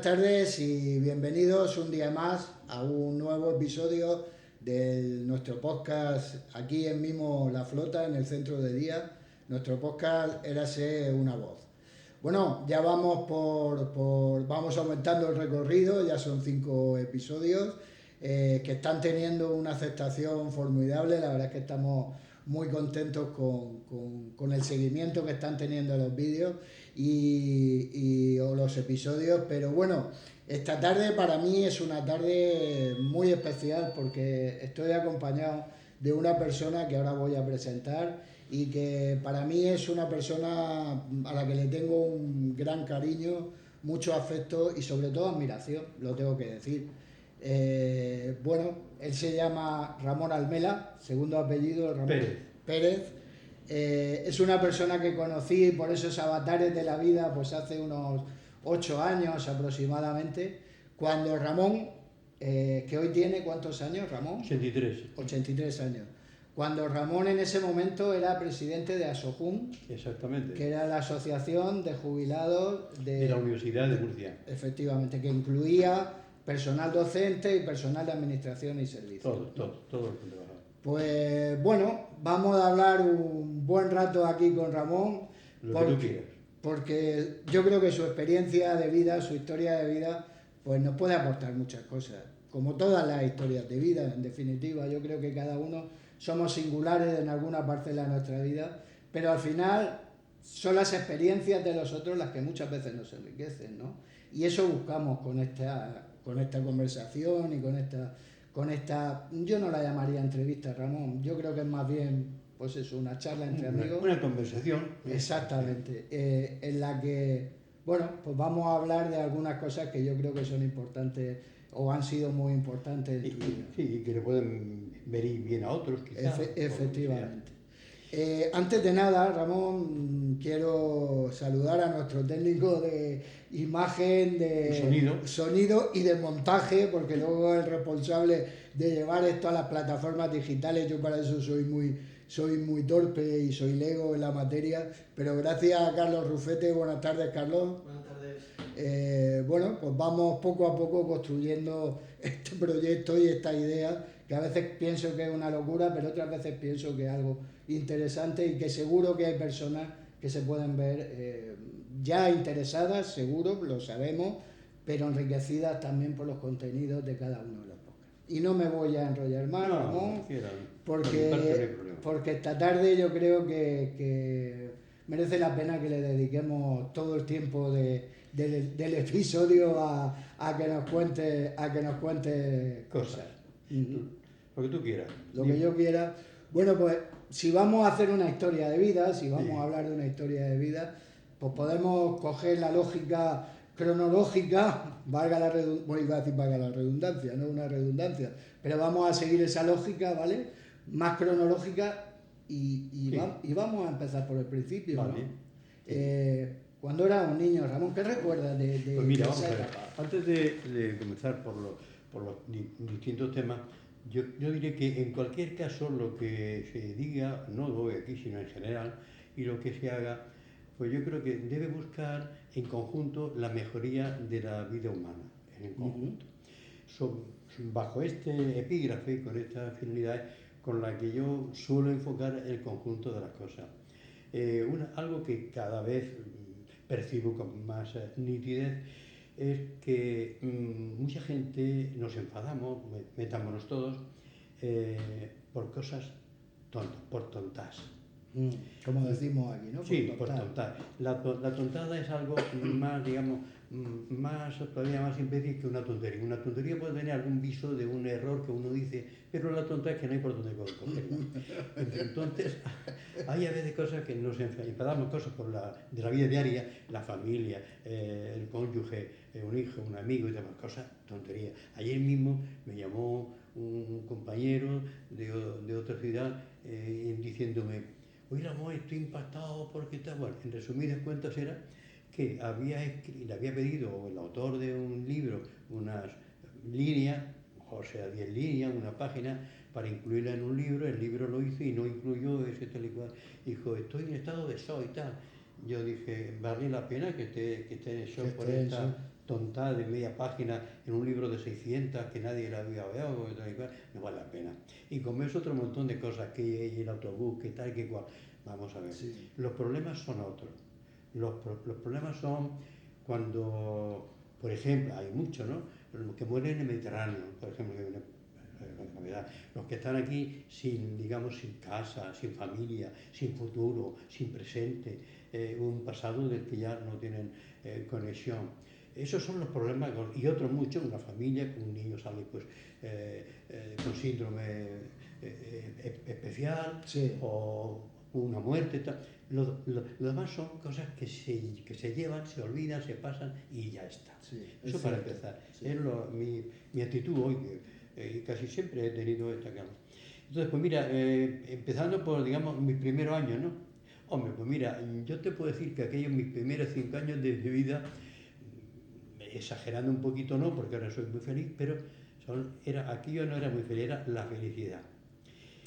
tardes y bienvenidos un día más a un nuevo episodio de nuestro podcast aquí en Mimo La Flota, en el centro de día. Nuestro podcast Érase una voz. Bueno, ya vamos vamos aumentando el recorrido, ya son 5 episodios que están teniendo una aceptación formidable. La verdad es que estamos muy contentos con el seguimiento que están teniendo los vídeos o los episodios, pero bueno, esta tarde para mí es una tarde muy especial porque estoy acompañado de una persona que ahora voy a presentar y que para mí es una persona a la que le tengo un gran cariño, mucho afecto y sobre todo admiración, lo tengo que decir. Bueno, él se llama Ramón Almela, segundo apellido Ramón Pérez. Es una persona que conocí por esos avatares de la vida pues hace unos 8 años aproximadamente, cuando Ramón, que hoy tiene, ¿cuántos años Ramón? 83 años. Cuando Ramón en ese momento era presidente de ASOJUM, exactamente, que era la asociación de jubilados de la Universidad de Murcia. Efectivamente, que incluía personal docente y personal de administración y servicios. Todo lo que trabajaba. Pues bueno, vamos a hablar un buen rato aquí con Ramón. Lo que tú quieras. Porque yo creo que su experiencia de vida, su historia de vida, pues nos puede aportar muchas cosas. Como todas las historias de vida, en definitiva, yo creo que cada uno somos singulares en alguna parte de nuestra vida, pero al final son las experiencias de los otros las que muchas veces nos enriquecen, ¿no? Y eso buscamos con esta conversación y con esta, yo no la llamaría entrevista, Ramón, yo creo que es más bien, pues eso, una charla entre amigos. Una conversación. Exactamente, en la que, bueno, pues vamos a hablar de algunas cosas que yo creo que son importantes o han sido muy importantes en tu vida. Sí, y que le pueden venir bien a otros, quizás. Efectivamente. Antes de nada, Ramón, quiero saludar a nuestro técnico de imagen, de sonido y de montaje, porque luego es el responsable de llevar esto a las plataformas digitales. Yo para eso soy muy torpe y soy lego en la materia, pero gracias a Carlos Rufete. Buenas tardes, Carlos. Buenas tardes. Bueno, pues vamos poco a poco construyendo este proyecto y esta idea, que a veces pienso que es una locura, pero otras veces pienso que es algo interesante y que seguro que hay personas que se pueden ver ya interesadas, seguro, lo sabemos, pero enriquecidas también por los contenidos de cada uno de los podcasts. Y no me voy a enrollar más, Ramón, porque esta tarde yo creo que merece la pena que le dediquemos todo el tiempo del episodio a que nos cuente cosas. Lo que tú quieras. Lo que yo quiera. Bueno, pues si vamos a hacer una historia de vida, si vamos a hablar de una historia de vida, pues podemos coger la lógica cronológica, valga la redundancia, no una redundancia, pero vamos a seguir esa lógica, ¿vale? Más cronológica y vamos a empezar por el principio, vale. ¿No? Cuando eras un niño, Ramón, ¿qué recuerdas de pues mira, esa vamos a ver. etapa? Antes de comenzar por los distintos temas, yo diré que en cualquier caso lo que se diga, no lo voy aquí, sino en general, y lo que se haga, pues yo creo que debe buscar en conjunto la mejoría de la vida humana, en conjunto. Bajo este epígrafe, con esta finalidad, con la que yo suelo enfocar el conjunto de las cosas. Algo que cada vez percibo con más nitidez es que mucha gente nos enfadamos, metámonos todos, por cosas tontas, por tontas. Como decimos aquí, ¿no? Sí, por tontar. La tontada es algo más, digamos, todavía más imbécil que una tontería. Una tontería puede tener algún viso de un error que uno dice, pero la tonta es que no hay por dónde cogerla. Entonces, hay a veces cosas que nos enfadamos, cosas de la vida diaria, la familia, el cónyuge, un hijo, un amigo y demás cosas, tonterías. Ayer mismo me llamó un compañero de otra ciudad diciéndome, oye, Ramón, estoy impactado porque tal. Bueno, en resumidas cuentas era que le había pedido el autor de un libro unas líneas, o sea, 10 líneas, una página, para incluirla en un libro. El libro lo hizo y no incluyó ese tal y cual. Dijo, estoy en estado de shock y tal. Yo dije, vale la pena que esté en shock tontada de media página en un libro de 600 que nadie la había oído, no vale la pena. Y como es otro montón de cosas, que el autobús, que tal, que cual. Vamos a ver, Sí. los problemas son otros. Los problemas son cuando, por ejemplo, hay muchos, ¿no? Los que mueren en el Mediterráneo, por ejemplo, los que están aquí sin, digamos, sin casa, sin familia, sin futuro, sin presente, un pasado del que ya no tienen conexión. Esos son los problemas, y otros muchos, una familia, que un niño sale pues, con síndrome especial, Sí. o una muerte, tal. Lo demás son cosas que se llevan, se olvidan, se pasan y ya está. Sí, Eso para empezar. Sí. Es mi actitud hoy, que casi siempre he tenido esta calma. Entonces, pues mira, empezando por, digamos, mis primeros años, ¿no? Hombre, pues mira, yo te puedo decir que aquellos mis primeros 5 años de vida, exagerando un poquito no, porque ahora soy muy feliz, pero aquello no era muy feliz, era la felicidad.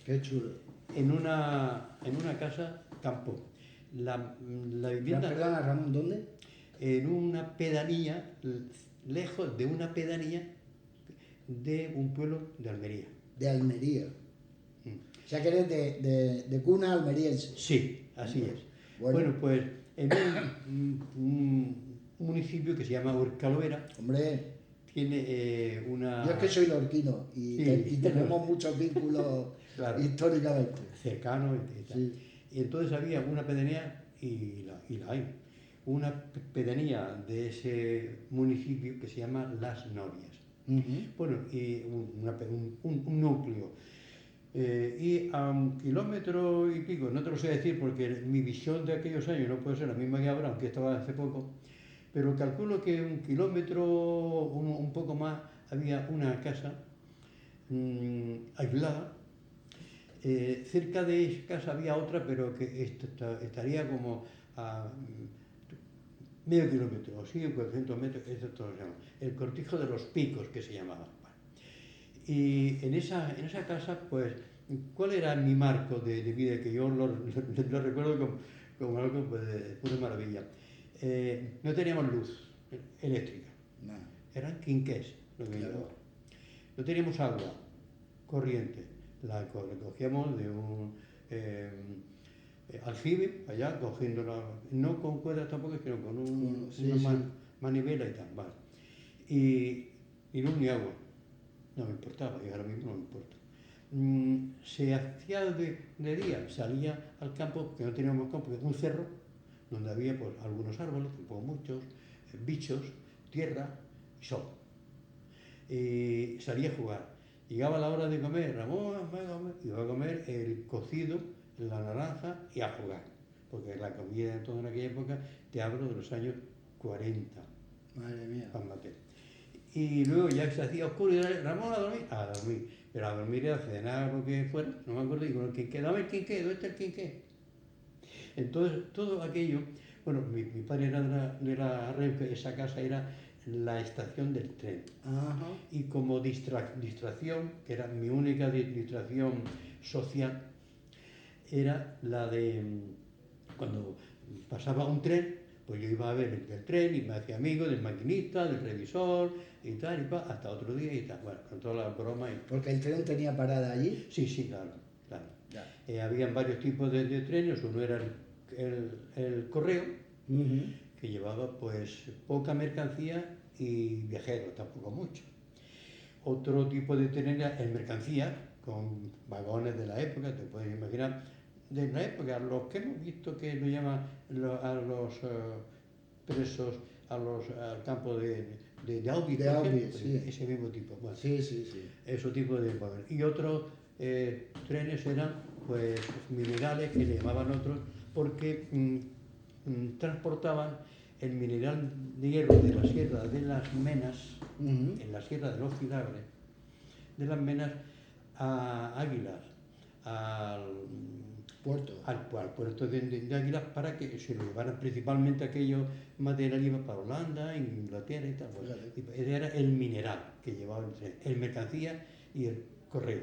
Qué chulo. En una casa campo. La vivienda... Perdona, Ramón, ¿dónde? En una pedanía, lejos de una pedanía de un pueblo de Almería. De Almería. O sea que eres de cuna almeriense. Sí, así es. Bueno, pues en un municipio que se llama Urcalovera. Hombre, tiene una... yo es que soy lorquino y, Sí, y tenemos muchos vínculos claro, históricamente. cercanos y tal. Sí. Y entonces había una pedanía, y la hay, una pedanía de ese municipio que se llama Las Novias. Bueno, y un núcleo. Y a 1 kilómetro y pico, no te lo sé decir porque mi visión de aquellos años no puede ser la misma que ahora, aunque estaba hace poco, pero calculo que 1 kilómetro, un poco más, había una casa aislada. Cerca de esa casa había otra, pero que estaría como a medio kilómetro, o sí, 400 metros, eso todo se llama. El Cortijo de los Picos, que se llamaba. Y en esa casa, pues, ¿cuál era mi marco de vida? Que yo lo recuerdo como algo pues, de pura maravilla. No teníamos luz eléctrica, No. eran quinqués lo que llevaba. No teníamos agua corriente, la cogíamos de un aljibe, allá, cogiéndola, no con cuerdas tampoco, sino con una manivela y tal. Vale. Y luz ni agua. No me importaba, y ahora mismo no me importa. Se hacía de día, salía al campo, que no teníamos campo, un cerro, donde había pues, algunos árboles, tampoco muchos, bichos, tierra y sol. Y salía a jugar. Llegaba la hora de comer, Ramón, iba a comer el cocido, la naranja y a jugar. Porque la comida de toda aquella época, te hablo de los años 40. Madre mía. Y luego ya se hacía oscuro y Ramón a dormir, pero a dormir y a cenar lo que fuera, no me acuerdo, y con el quinqué, dame el quinqué, ¿dónde está el quinqué? Entonces todo aquello, bueno, mi padre era de la Renfe, esa casa era la estación del tren. Ajá. Y como distracción, que era mi única distracción social, era la de cuando pasaba un tren, pues yo iba a ver el tren y me hacía amigo del maquinista, del revisor y tal, hasta otro día y tal. Bueno, con todas las bromas. ¿Porque el tren tenía parada allí? Sí, claro. Habían varios tipos de trenes. Uno era el correo, que llevaba pues poca mercancía y viajeros, tampoco mucho. Otro tipo de tren era el mercancía, con vagones de la época, te puedes imaginar, de la época, los que hemos visto que lo llaman a los presos, al campo de Auschwitz, sí. ese mismo tipo. Bueno, sí. Ese tipo de vagones. Y otros trenes eran pues minerales que le llamaban otros, porque transportaban el mineral de hierro de la Sierra de las Menas, en la Sierra de los Filabres, de las Menas a Águilas, al puerto de Águilas, para que se lo llevaran principalmente aquellos materiales para Holanda, Inglaterra y tal. Pues, ese era el mineral que llevaba el tren, el mercancía y el correo.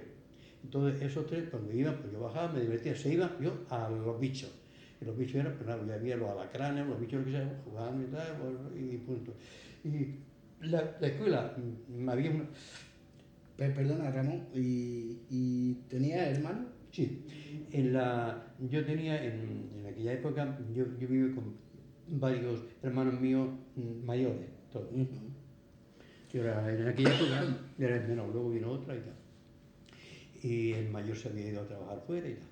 Entonces esos tres, cuando iban, pues yo bajaba, me divertía, se iban yo a los bichos. Y los bichos eran, pues nada, ya había los alacranes, los bichos lo que sea, jugaban y tal, y punto. Y la escuela, había una... Perdona, Ramón, ¿y tenías hermanos? Sí, yo tenía en aquella época, yo viví con varios hermanos míos mayores, todos. Yo en aquella época era el menor, luego vino otra y tal. Y el mayor se había ido a trabajar fuera y tal.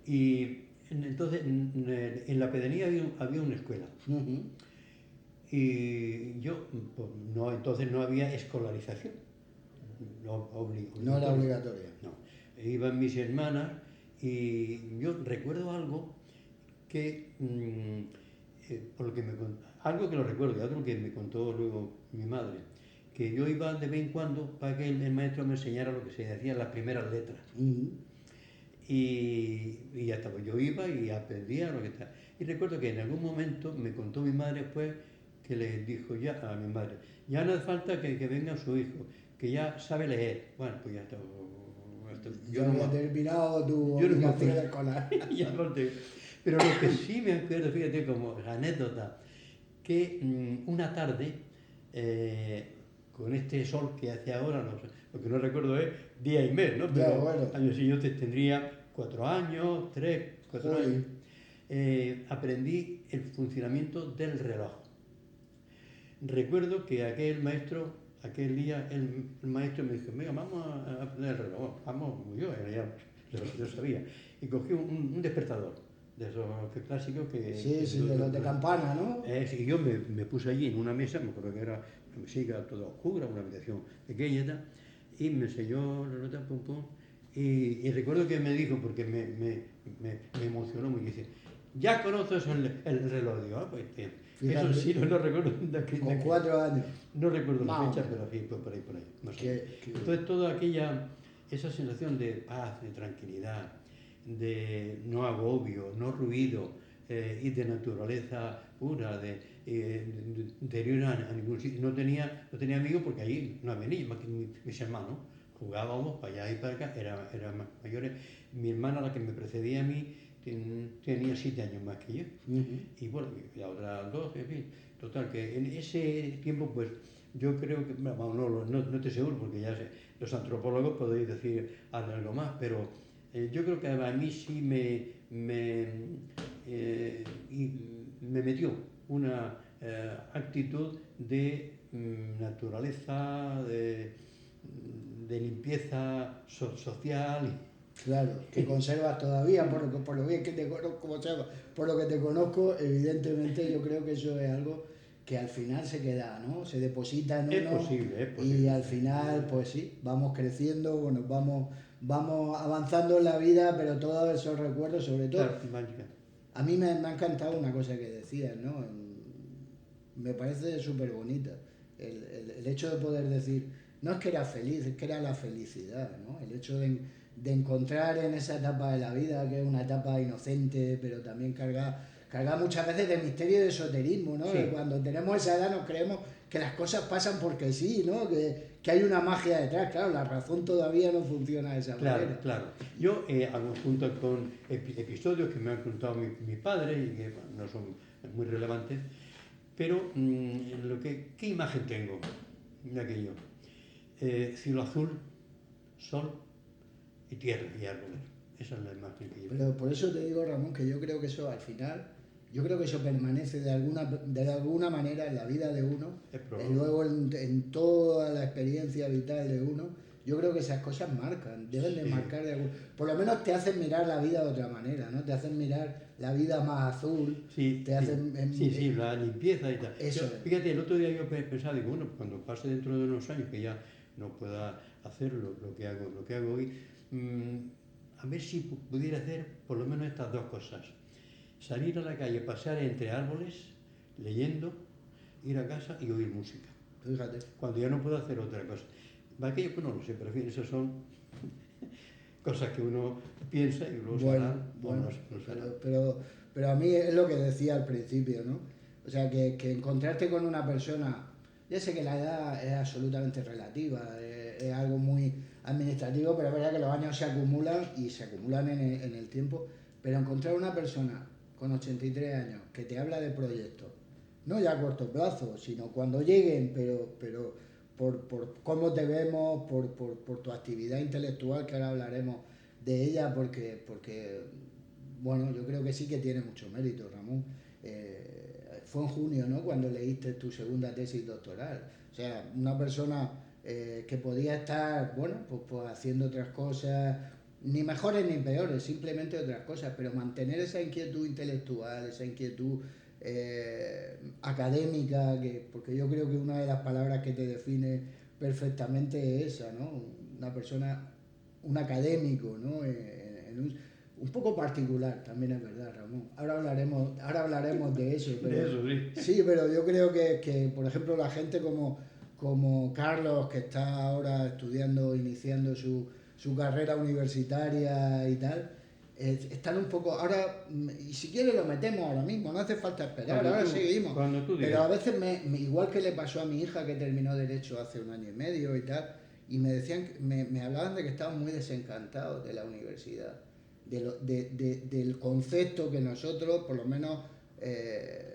Y entonces en la pedanía había una escuela. Y yo, pues, no, entonces no había escolarización. No era obligatoria. No. Iban mis hermanas y yo recuerdo algo que, por lo que algo que lo recuerdo y otro que me contó luego mi madre, que yo iba de vez en cuando para que el maestro me enseñara lo que se decían las primeras letras. Y ya estaba, yo iba y aprendía lo que está. Y recuerdo que en algún momento me contó mi madre después que le dijo ya a mi madre, ya no hace falta que venga su hijo, que ya sabe leer. Bueno, pues ya está. Yo no había terminado tu obligación escolar. Pero lo que sí me acuerdo, fíjate, como anécdota, que una tarde, con este sol que hace ahora, no sé, lo que no recuerdo es día y mes, ¿no? Pero bueno. años, sí, yo tendría 4 años, 3, 4 años, aprendí el funcionamiento del reloj. Recuerdo que aquel día el maestro me dijo, venga, vamos a aprender el reloj. Vamos, yo sabía. Y cogí un despertador, de esos clásicos que... Sí, de los de campana, ¿no? Y yo me puse allí en una mesa, me acuerdo que era una mesica toda oscura, una habitación pequeña, y me enseñó la nota, pum, pum. Y recuerdo que me dijo, porque me emocionó muy, dice, ¿ya conoces el reloj? Digo, pues fíjate, eso sí, no recuerdo. Con 4 años. No recuerdo la fecha, pero sí, pues por ahí. No sé. Entonces toda esa sensación de paz, de tranquilidad, de no agobio, no ruido, y de naturaleza pura, de ir a ningún sitio. No tenía amigos porque allí no había niños, más que mis hermanos. Jugábamos para allá y para acá, eran más mayores. Mi hermana, la que me precedía a mí, tenía 7 años más que yo. Y bueno, la otra 2, en fin. Total, que en ese tiempo, pues yo creo que, vamos, no estoy seguro porque ya sé, los antropólogos podéis decir algo más, pero yo creo que a mí sí me metió una actitud de naturaleza, de limpieza social. Claro, que conservas todavía, por lo bien que te conozco, por lo que te conozco, evidentemente yo creo que eso es algo que al final se queda, ¿no? Se deposita en uno. Es posible. Y al final, pues sí, vamos creciendo, bueno, vamos avanzando en la vida, pero todos esos recuerdos, sobre todo... Claro, a mí me ha encantado una cosa que decías, ¿no? Me parece súper bonita. El hecho de poder decir, no es que era feliz, es que era la felicidad, ¿no? El hecho de encontrar en esa etapa de la vida, que es una etapa inocente, pero también cargada muchas veces de misterio y de esoterismo, ¿no? Sí. Cuando tenemos esa edad nos creemos que las cosas pasan porque sí, ¿no? Que hay una magia detrás, claro, la razón todavía no funciona de esa manera. Claro. Yo hago junto con episodios que me han contado mi padre y que no son muy relevantes, pero ¿qué imagen tengo de aquello? Cielo azul, sol y tierra y árboles. Esa es la imagen que yo tengo. Pero por eso te digo, Ramón, que yo creo que eso al final, yo creo que eso permanece de alguna manera en la vida de uno, y luego en toda la experiencia vital de uno. Yo creo que esas cosas marcan, deben de marcar por lo menos te hacen mirar la vida de otra manera, ¿no? Te hacen mirar la vida más azul. Sí, la limpieza y tal. Fíjate, el otro día yo pensaba, digo, bueno, cuando pase dentro de unos años que ya no pueda hacer lo que hago hoy, a ver si pudiera hacer por lo menos estas 2 cosas. Salir a la calle, pasear entre árboles, leyendo, ir a casa y oír música. Fíjate. Cuando ya no puedo hacer otra cosa. Aquello pues no lo sé, pero en fin, esas son cosas que uno piensa y luego bueno, pero a mí es lo que decía al principio, ¿no? O sea, que encontrarte con una persona, ya sé que la edad es absolutamente relativa, es algo muy administrativo, pero es verdad que los años se acumulan y se acumulan en el tiempo, pero encontrar una persona con 83 años que te habla de proyectos, no ya a corto plazo, sino cuando lleguen, pero por cómo te vemos, por tu actividad intelectual, que ahora hablaremos de ella, porque bueno, yo creo que sí que tiene mucho mérito, Ramón. Fue en junio, ¿no?, cuando leíste tu segunda tesis doctoral. O sea, una persona que podía estar, bueno, pues haciendo otras cosas, ni mejores ni peores, simplemente otras cosas, pero mantener esa inquietud intelectual, esa inquietud académica, porque yo creo que una de las palabras que te define perfectamente es esa, ¿no? Una persona, un académico, ¿no? Un poco particular, también es verdad, Ramón. Ahora hablaremos de eso, De pero eso, sí. sí, pero yo creo que por ejemplo, la gente como Carlos, que está ahora estudiando, iniciando su carrera universitaria y tal, están un poco, ahora, y si quieres lo metemos ahora mismo, no hace falta esperar, ahora seguimos. Cuando tú Pero digas. a veces, igual que le pasó a mi hija que terminó Derecho hace 1 año y medio y tal, y me decían, me hablaban de que estaban muy desencantados de la universidad, del concepto que nosotros, por lo menos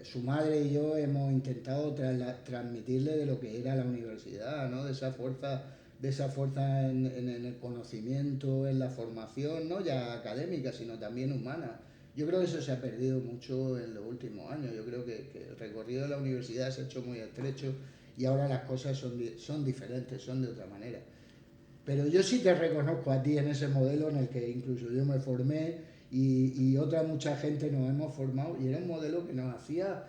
su madre y yo, hemos intentado transmitirle de lo que era la universidad, ¿no? De esa fuerza en el conocimiento, en la formación, no ya académica, sino también humana. Yo creo que eso se ha perdido mucho en los últimos años. Yo creo que el recorrido de la universidad se ha hecho muy estrecho y ahora las cosas son diferentes, son de otra manera. Pero yo sí te reconozco a ti en ese modelo en el que incluso yo me formé y otra mucha gente nos hemos formado, y era un modelo que nos hacía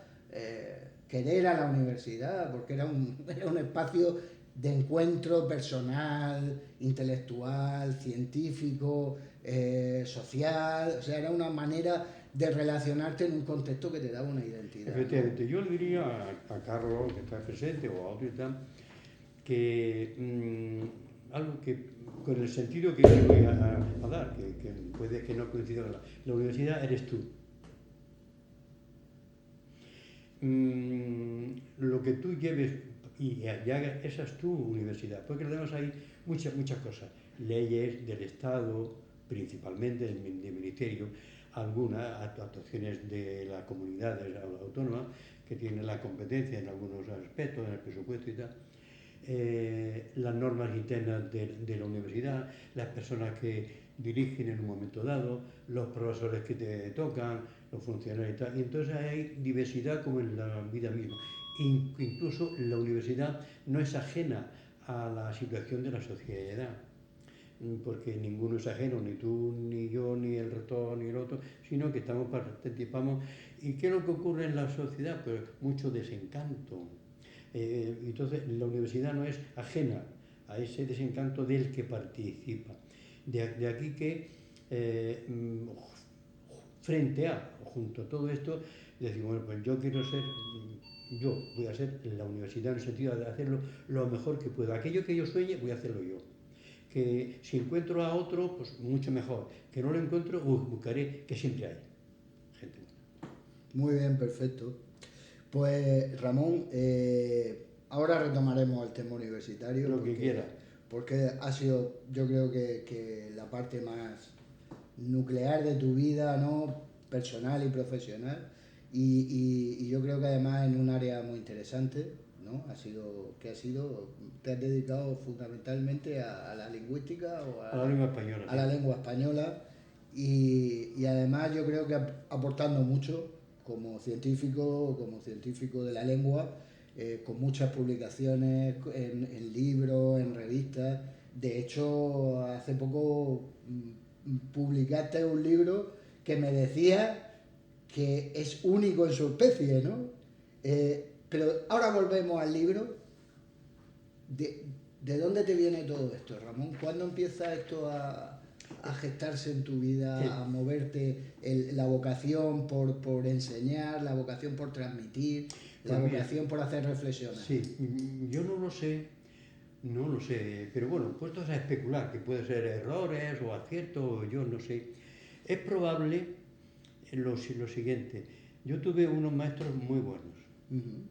querer a la universidad, porque era un espacio de encuentro personal, intelectual, científico, social. O sea, era una manera de relacionarte en un contexto que te daba una identidad, Efectivamente, ¿no? yo le diría a Carlos, que está presente, o a otro y tal, que algo que, con el sentido que yo le voy a dar, que puede que no coincida con la universidad, eres tú. Lo que tú lleves y hagas, esa es tu universidad, porque tenemos ahí muchas cosas, leyes del Estado, principalmente del Ministerio, algunas actuaciones de las comunidades autónomas que tienen la competencia en algunos aspectos, en el presupuesto y tal, las normas internas de la universidad, las personas que dirigen en un momento dado, los profesores que te tocan, los funcionarios y tal. Y entonces hay diversidad como en la vida misma. Incluso la universidad no es ajena a la situación de la sociedad, porque ninguno es ajeno, ni tú, ni yo, ni el rector, ni el otro, sino que participamos. ¿Y qué es lo que ocurre en la sociedad? Pues mucho desencanto. Entonces la universidad no es ajena a ese desencanto del que participa. De aquí que frente a, junto a todo esto, decir, bueno, pues yo quiero ser, yo voy a ser la universidad en el sentido de hacerlo lo mejor que puedo. Aquello que yo sueñe, voy a hacerlo yo. Que si encuentro a otro, pues mucho mejor. Que no lo encuentro, buscaré, que siempre hay gente. Muy bien, perfecto. Pues Ramón, ahora retomaremos el tema universitario Lo que quiera. porque ha sido, yo creo que la parte más nuclear de tu vida, ¿no? Personal y profesional, y yo creo que además en un área muy interesante, ¿no? Te has dedicado fundamentalmente a la lingüística o A la lengua española, a sí. la lengua española, y además yo creo que aportando mucho como científico de la lengua, con muchas publicaciones en libros, en revistas. De hecho, hace poco publicaste un libro que me decía que es único en su especie, ¿no? Pero ahora volvemos al libro. ¿De dónde te viene todo esto, Ramón? ¿Cuándo empieza esto a gestarse en tu vida, a moverte la vocación por enseñar, la vocación por transmitir, la Pues mira, vocación por hacer reflexiones? sí, yo no lo sé, pero bueno, puestos a especular, que puede ser errores o aciertos, yo no sé. Es probable lo siguiente, yo tuve unos maestros muy buenos. Uh-huh.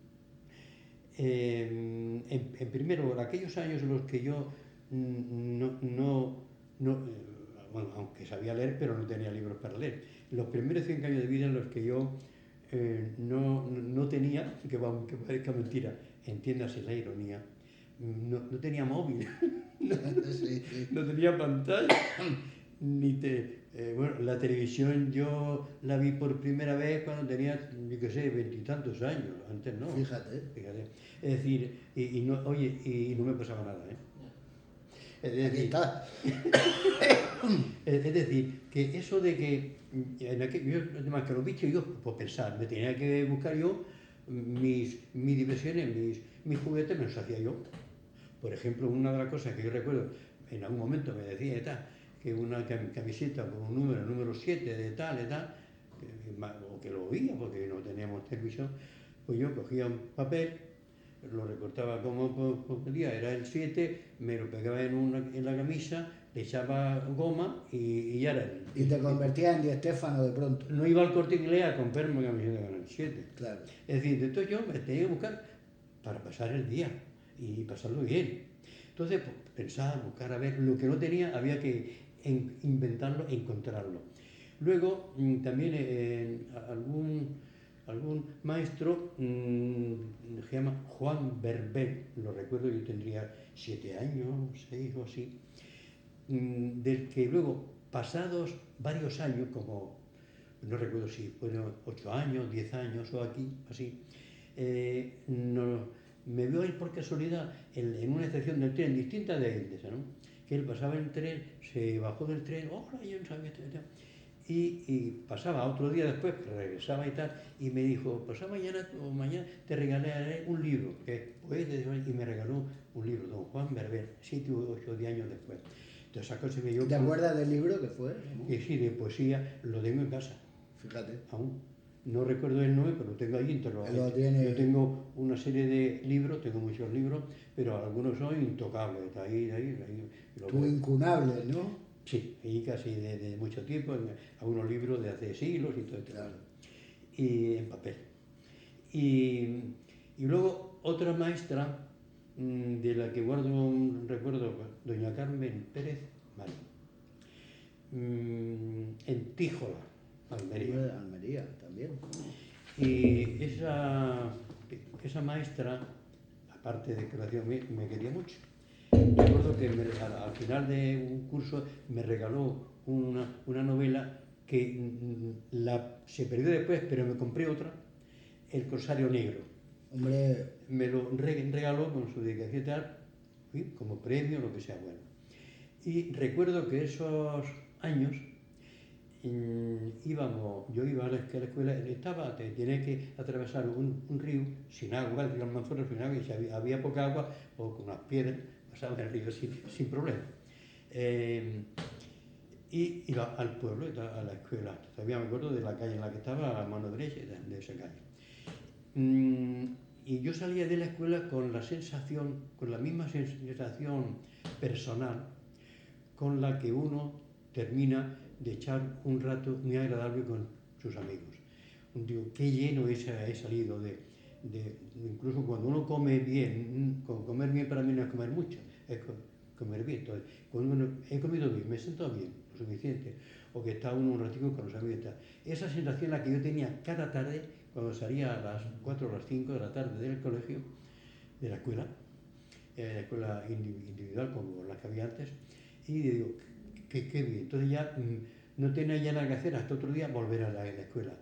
En primero, aquellos años en los que yo bueno, aunque sabía leer, pero no tenía libros para leer. Los primeros 5 años de vida en los que yo no tenía, que parezca mentira, entiéndase la ironía, no tenía móvil, Sí, sí. no tenía pantalla, bueno, la televisión yo la vi por primera vez cuando tenía, yo qué sé, veintitantos años, antes no. Fíjate. Es decir, y no, oye, y no me pasaba nada, ¿eh? Es Aquí decir, está. es decir, que eso de que yo, además que los bichos, yo, por pensar, me tenía que buscar yo mis diversiones, mis juguetes, me los hacía yo. Por ejemplo, una de las cosas que yo recuerdo, en algún momento me decía y tal, que una camiseta con un número 7 de tal, o que lo oía porque no teníamos televisión, pues yo cogía un papel, lo recortaba como podía, era el 7, me lo pegaba en la camisa, le echaba goma y ya era. Y te convertías en Di Stéfano de pronto. No iba al Corte Inglés a comprarme una camiseta con el 7. Claro. Es decir, entonces yo me tenía que buscar para pasar el día y pasarlo bien. Entonces, pues, pensar, buscar, a ver, lo que no tenía había que inventarlo, encontrarlo. Luego, también algún maestro se llama Juan Berbel, lo recuerdo, yo tendría 7 años, 6 o así, del que luego, pasados varios años, como no recuerdo si fueron 8 años, 10 años o aquí, así, me vio él por casualidad en una estación del tren distinta de Endesa, ¿no? Que él pasaba en el tren, se bajó del tren, hola, yo no sabía esto y tal. Y pasaba otro día después, regresaba y tal, y me dijo, pasado mañana o mañana te regalaré un libro, que pues, y me regaló un libro, don Juan Berber, 7 u 8 años después. Entonces, esa cosa me dio... ¿Te acuerdas del libro que fue? Sí, de poesía, lo tengo en casa. Fíjate. Aún. No recuerdo el nombre, pero lo tengo ahí. Yo tengo una serie de libros, tengo muchos libros, pero algunos son intocables. De ahí, Tú incunable, ¿no? Sí, y casi de mucho tiempo, algunos libros de hace siglos y todo esto. Claro. Y en papel. Y luego otra maestra de la que guardo un recuerdo, doña Carmen Pérez Marín, en Tíjola, Almería. Almería también. Y esa maestra, aparte de que lo hacía bien, me quería mucho. Recuerdo que al final de un curso me regaló una novela que se perdió después, pero me compré otra, El Corsario Negro. Hombre. Me lo regaló con su dedicación y tal, como premio, lo que sea, bueno. Y recuerdo que esos años yo iba a la escuela, tenía que atravesar un río sin agua, el río Almanzora sin agua, y si había poca agua, o con unas piedras, pasaba en el río sin problema. Y iba al pueblo, a la escuela. Todavía me acuerdo de la calle en la que estaba, a la mano derecha de esa calle. Y yo salía de la escuela con la misma sensación personal con la que uno termina de echar un rato muy agradable con sus amigos. Digo, qué lleno he salido incluso cuando uno come bien, comer bien para mí no es comer mucho, es comer bien. Entonces, cuando uno he comido bien, me he sentado bien, lo suficiente, o que está uno un ratito con los amigos y tal. Esa sensación la que yo tenía cada tarde, cuando salía a las 4 o las 5 de la tarde del colegio, de la escuela individual como la que había antes, y digo, qué bien. Entonces ya no tenía ya nada que hacer hasta otro día volver a la escuela.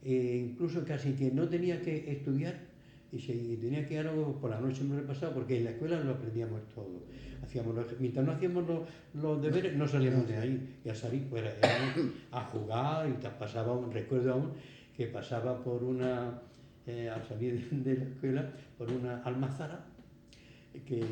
Incluso casi que no tenía que estudiar y tenía que ir algo por la noche me lo he pasado porque en la escuela lo aprendíamos todo. Mientras no hacíamos los deberes no salíamos de ahí y a salir fuera a jugar y recuerdo aún que pasaba por al salir de la escuela por una almazara que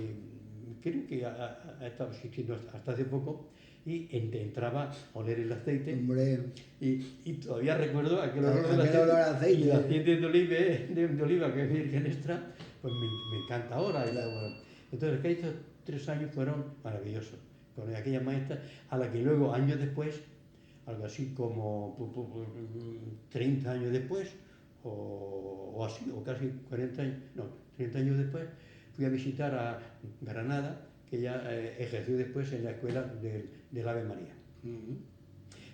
creo que ha estado existiendo hasta hace poco, y entraba a oler el aceite. Hombre. Y todavía recuerdo aquel olor del aceite. Y el aceite de oliva que es virgen extra, pues me encanta ahora. Claro. Bueno. Entonces, estos 3 años fueron maravillosos con aquella maestra, a la que luego, años después, algo así como 30 años después, o así, o casi 40 años, no, 30 años después, fui a visitar a Granada, que ya ejerció después en la escuela del Ave María.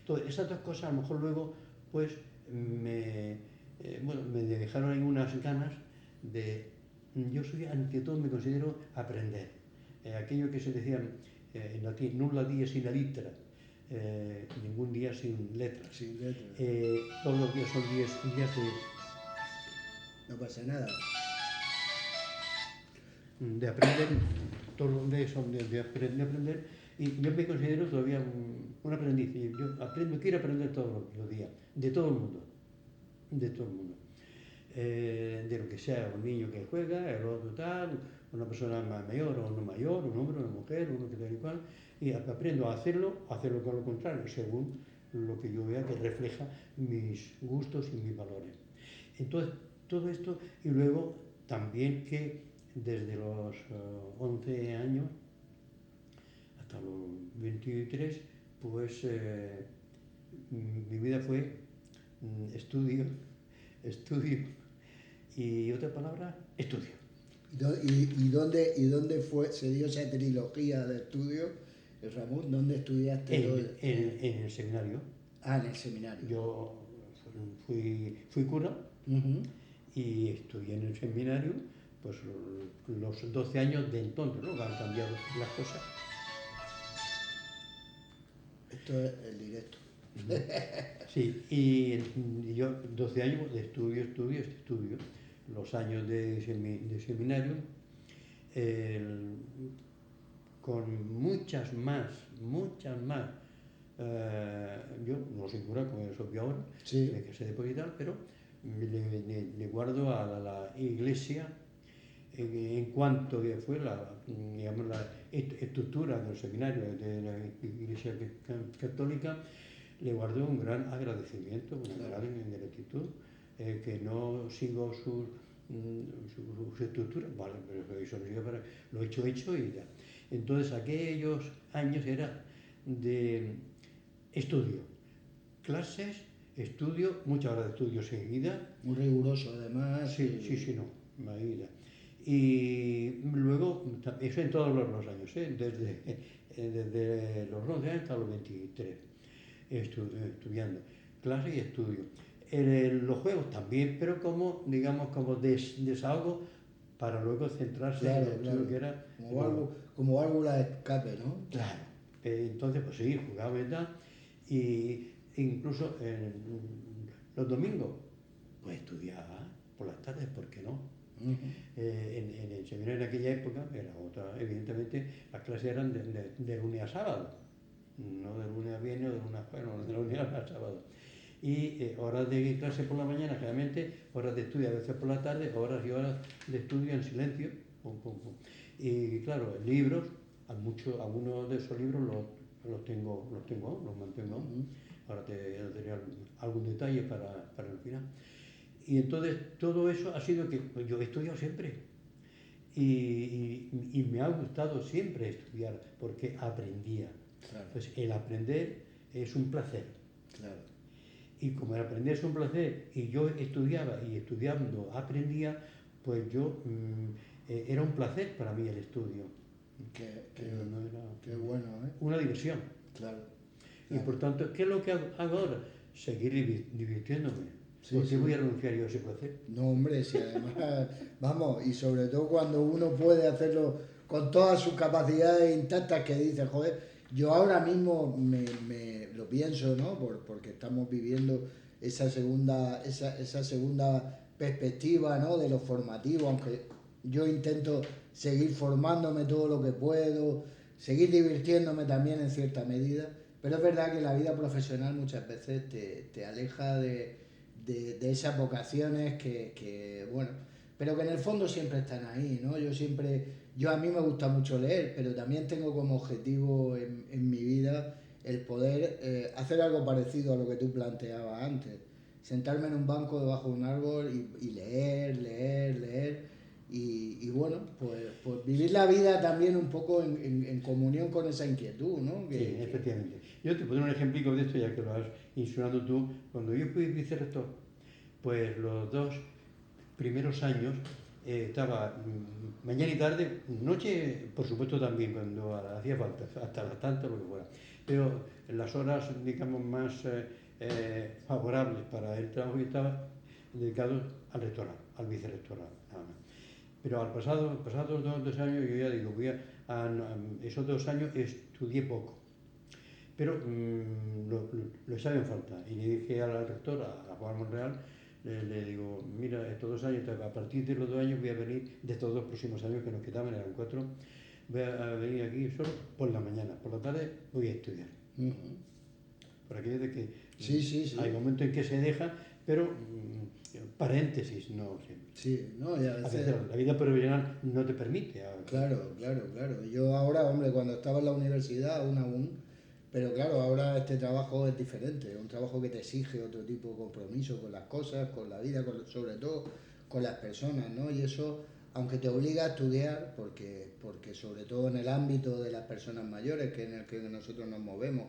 Entonces, esas dos cosas a lo mejor luego pues me bueno, me dejaron ahí unas ganas de... Yo soy, ante todo, me considero aprender. Aquello que se decía en latín, nulla dies in litera, ningún día sin letras. Sin letra. Todos los días son días No pasa nada. de aprender, todos los días son de aprender, y yo me considero todavía un aprendiz. Y yo quiero aprender todos los días, de todo el mundo, de todo el mundo. De lo que sea, un niño que juega, el otro tal, una persona mayor o no mayor, un hombre, una mujer, uno que tal y cual, y aprendo a hacerlo con lo contrario, según lo que yo vea que refleja mis gustos y mis valores. Entonces, todo esto, y luego también que desde los 11 años hasta los 23, pues mi vida fue estudio, y otra palabra, estudio. ¿Y dónde se dio esa trilogía de estudios, Ramón? ¿Dónde estudiaste? En el seminario. Ah, en el seminario. Yo fui cura y estudié en el seminario pues los 12 años de entonces, ¿no? Han cambiado las cosas. Esto es el directo. Sí, y yo 12 años de estudio, los años de seminario, con muchas más, yo no soy cura, como es obvio ahora, Sí. que sé depositar, pero le guardo a la Iglesia en cuanto que fue digamos, la estructura del seminario de la Iglesia Católica. Le guardo un gran agradecimiento, una gran gratitud, que no sigo su estructura, vale, pero eso no sirve para... Lo hecho y ya. Entonces, aquellos años era de estudio, clases, estudio, muchas horas de estudio seguida. Muy riguroso, además. Sí, no, imagina. Y luego, eso en todos los años, desde los 11 años hasta los 23. Estudiando, clase y estudio. Los juegos también, pero como, digamos, como desahogo para luego centrarse en el estudio que era... Como válvula de escape, ¿no? Claro. Entonces, pues sí, jugaba, ¿verdad? Y incluso los domingos, pues estudiaba por las tardes, ¿por qué no? En el seminario en aquella época, era otra, evidentemente, las clases eran de lunes a sábado. No de lunes a viernes o de lunes a jueves, no, de lunes a sábado. Y horas de clase por la mañana, generalmente, horas de estudio a veces por la tarde, horas y horas de estudio en silencio. Y claro, libros, algunos de esos libros los mantengo aún. Ahora te daré algún detalle para el final. Y entonces todo eso ha sido que yo he estudiado siempre. Y me ha gustado siempre estudiar porque aprendía. Claro. Pues el aprender es un placer. Claro. Y como el aprender es un placer y yo estudiaba y estudiando aprendía, pues era un placer para mí el estudio. Qué bueno, ¿eh? Una diversión. Claro. Y por tanto, ¿qué es lo que hago ahora? Seguir divirtiéndome. Sí, ¿Por qué voy a renunciar yo a ese placer? No, hombre, si además, vamos, y sobre todo cuando uno puede hacerlo con todas sus capacidades intactas, que dice, joder, yo ahora mismo me lo pienso, ¿no? Porque estamos viviendo esa segunda perspectiva, ¿no? De lo formativo, aunque yo intento seguir formándome todo lo que puedo, seguir divirtiéndome también en cierta medida, pero es verdad que la vida profesional muchas veces te aleja de esas vocaciones que, bueno, pero que en el fondo siempre están ahí, ¿no? A mí me gusta mucho leer, pero también tengo como objetivo en mi vida el poder hacer algo parecido a lo que tú planteabas antes. Sentarme en un banco debajo de un árbol y leer. Y bueno, pues vivir la vida también un poco en comunión con esa inquietud, ¿no? Sí, efectivamente. Yo te pondré un ejemplico de esto, ya que lo has insinuado tú. Cuando yo fui vicerrector, pues los 2 primeros años estaba mañana y tarde, noche, por supuesto también, cuando hacía falta, hasta las tantas, lo que fuera. Pero en las horas, digamos, más favorables para el trabajo, yo estaba dedicados al rectorado, al vicerrectorado, nada más. Pero pasados 2 años, yo ya digo, esos 2 años estudié poco, pero lo echaba en falta. Y le dije al rector, a Juan Monreal, le digo, mira, estos 2 años, a partir de los 2 años voy a venir, de estos 2 próximos años que nos quedaban, eran 4, voy a venir aquí solo por la mañana, por la tarde voy a estudiar. Por aquello de que Sí. hay momentos en que se deja, pero paréntesis, no siempre. Sí, no, y a A veces... veces la vida profesional no te permite. Claro. Yo ahora, hombre, cuando estaba en la universidad, aún, pero claro, ahora este trabajo es diferente, es un trabajo que te exige otro tipo de compromiso con las cosas, con la vida, sobre todo con las personas, ¿no? Y eso, aunque te obliga a estudiar, porque sobre todo en el ámbito de las personas mayores, que en el que nosotros nos movemos,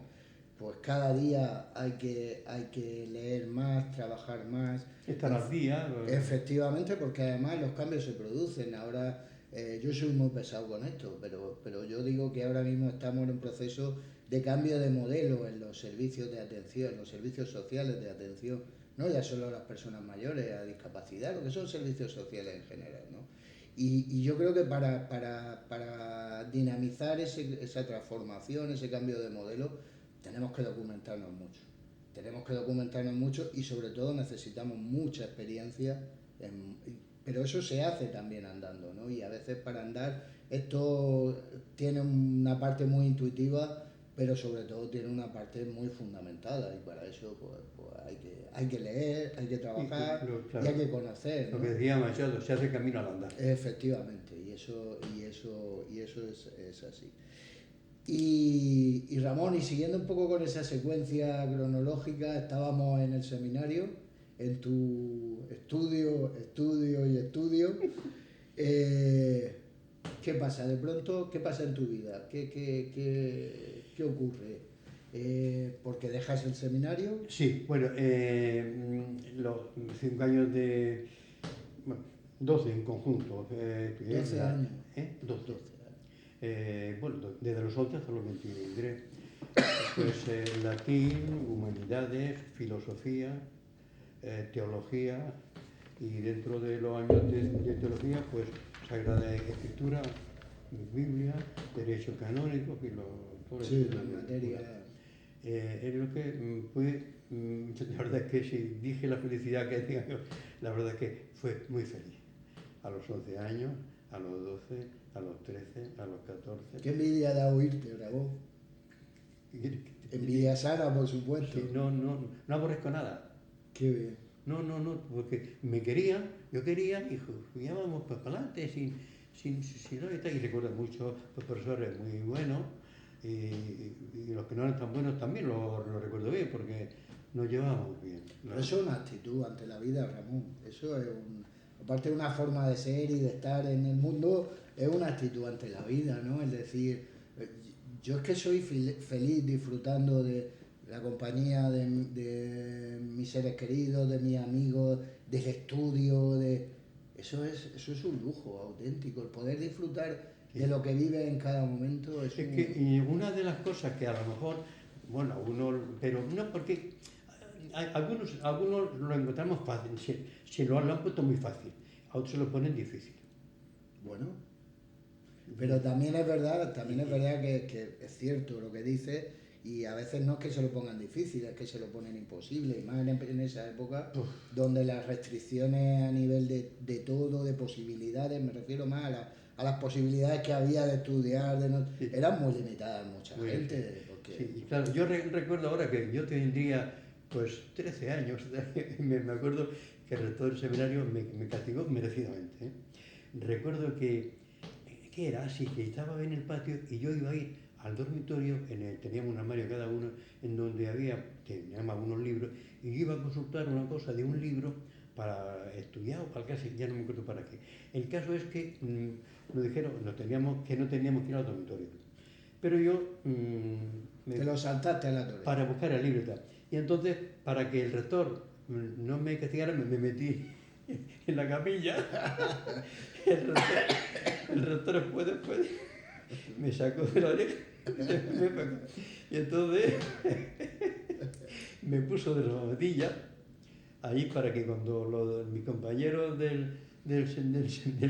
pues cada día hay que leer más, trabajar más. Estar al día. Efectivamente, porque además los cambios se producen. Ahora, yo soy muy pesado con esto, pero yo digo que ahora mismo estamos en un proceso de cambio de modelo en los servicios de atención, en los servicios sociales de atención, no ya solo a las personas mayores, a discapacidad, lo que son servicios sociales en general, ¿no? Y yo creo que para dinamizar esa transformación, ese cambio de modelo, tenemos que documentarnos mucho. Tenemos que documentarnos mucho y sobre todo necesitamos mucha experiencia, pero eso se hace también andando, ¿no? Y a veces para andar esto tiene una parte muy intuitiva, pero sobre todo tiene una parte muy fundamentada y para eso pues hay que leer, hay que trabajar Claro, y hay que conocer, lo ¿no? que decía Machado, se hace camino al andar. Efectivamente, y eso es así. Y Ramón, y siguiendo un poco con esa secuencia cronológica, estábamos en el seminario, en tu estudio. ¿Qué pasa? De pronto, ¿qué pasa en tu vida? ¿Qué ocurre? ¿Porque dejas el seminario? Sí, bueno, los 5 años bueno, 12 en conjunto. 12 años. 12. Bueno, desde los 11 hasta los 23. Pues latín, humanidades, filosofía, teología, y dentro de los años de teología, pues Sagrada Escritura, Biblia, Derecho Canónico, Sí, la materia. Es lo que fue, la verdad es que si dije la felicidad que tenía, la verdad es que fue muy feliz. A los 11 años, a los 12, a los 13, a los 14. ¿Qué envidia da oírte, Bravo? Envidia sana, por supuesto. Sí, no aborrezco nada. Qué bien. No, porque yo quería, y ya vamos para adelante, sin y recuerdo mucho los profesores muy buenos, y los que no eran tan buenos también lo recuerdo bien, porque nos llevábamos bien. Pero eso es una actitud ante la vida, Ramón. Eso es aparte de una forma de ser y de estar en el mundo, es una actitud ante la vida, ¿no? Es decir, yo es que soy feliz disfrutando de la compañía de mis seres queridos, de mis amigos, del estudio, eso es un lujo auténtico, el poder disfrutar de lo que vive en cada momento. Y una de las cosas que a lo mejor, bueno, pero no porque algunos lo encontramos fácil, se lo han puesto muy fácil, a otros se lo ponen difícil. Bueno, pero también es verdad que es cierto lo que dices, y a veces no es que se lo pongan difícil, es que se lo ponen imposible, y más en esa época donde las restricciones a nivel de todo, de posibilidades, me refiero más a las posibilidades que había de estudiar, eran muy limitadas mucha gente. Porque... Sí, claro, yo recuerdo ahora que yo tendría pues 13 años, me acuerdo que el rector del seminario me castigó merecidamente. Recuerdo que era así, que estaba en el patio y yo iba a ir al dormitorio, teníamos un armario cada uno, en donde teníamos algunos libros, y yo iba a consultar una cosa de un libro para estudiar o para clase, ya no me acuerdo para qué. El caso es que nos dijeron que no teníamos que ir al dormitorio. Pero yo... Te lo saltaste a la torre. Para buscar el libro y tal. Y entonces, para que el rector no me castigara, me metí en la camilla. El rector después me sacó de la oreja y entonces me puso de la zapatilla allí para que cuando mis compañeros del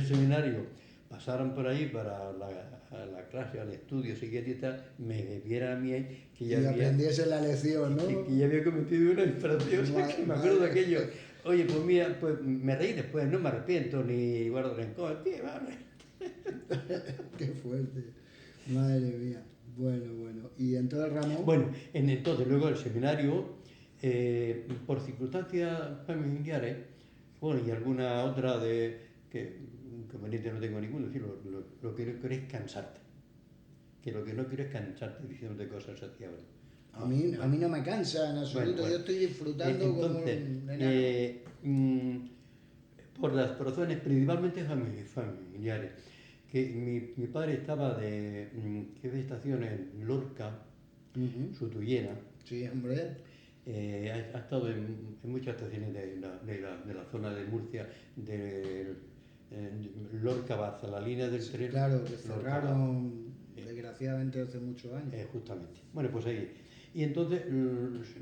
seminario pasaran por ahí para la clase, al estudio siguiente y tal, me vieran a mí que ya Y había, aprendiese la lección, ¿no? que ya había cometido una infracción, o sea, que me acuerdo de aquello. Oye, pues mira, pues me reí después, no me arrepiento ni guardo rencor, tío, vale. Qué fuerte. Madre mía. Bueno. Y entonces, Ramón. Bueno, entonces luego el seminario, por circunstancias familiares, bueno, y alguna otra de que inconveniente no tengo ninguno, es decir, lo que no quiero es cansarte. Que lo que no quiero es cansarte diciéndote cosas hacia ahora. A mí no me cansa en absoluto, yo estoy disfrutando entonces, como un enano. por las razones principalmente familiares, que mi padre estaba de jefe de estación en Lorca, Sutuyena. Sí, hombre. Ha estado en muchas estaciones de la zona de Murcia, de Lorca Baza, la línea del tren. Claro, que cerraron desgraciadamente hace muchos años. Justamente. Bueno, pues ahí. Y entonces